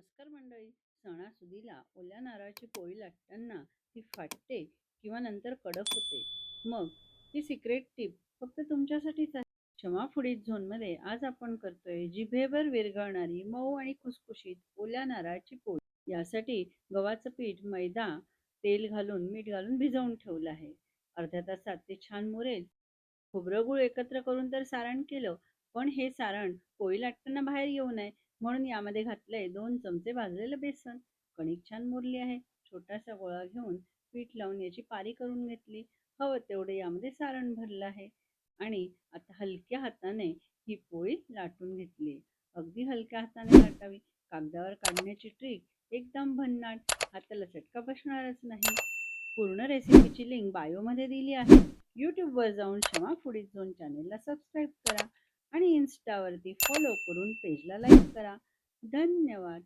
नमस्कार मंडळी. सणासुदीला ओल्या नारळाची पोळी लाटताना ती फाटते किंवा नंतर कडक होते. मग ती सिक्रेट टिप फक्त तुमच्यासाठीच आहे. क्षमा फुडीत झोनमध्ये आज आपण करतोय जिभेवर विरघळणारी मऊ आणि खुसखुशीत ओल्या नारळाची पोळी. यासाठी गव्हाचं पीठ, मैदा, तेल घालून मीठ घालून भिजवून ठेवलं आहे. अर्ध्या तासात ते छान मुरेल. खोबरं गूळ एकत्र करून तर सारण केलं, पण हे सारण पोळी लाटताना बाहेर येऊ नये म्हणून यामध्ये घातलंय 2 चमचे भाजलेलं बेसन. कणिक छान मुरली आहे. छोटासा गोळा घेऊन पीठ लावून याची पारी करून घेतली. हवं तेवढे यामध्ये सारण भरलं आहे आणि आता हलक्या हाताने ही पोळी लाटून घेतली. अगदी हलक्या हाताने लाटावी. कागदावर काढण्याची ट्रिक एकदम भन्नाट, हाताला चटका बसणारच नाही. पूर्ण रेसिपीची लिंक बायोमध्ये दिली आहे. यूट्यूबवर जाऊन क्षमा फूडीज झोन चॅनेलला सबस्क्राईब करा आणि इन्स्टावरती फॉलो करून पेजला लाईक करा. धन्यवाद.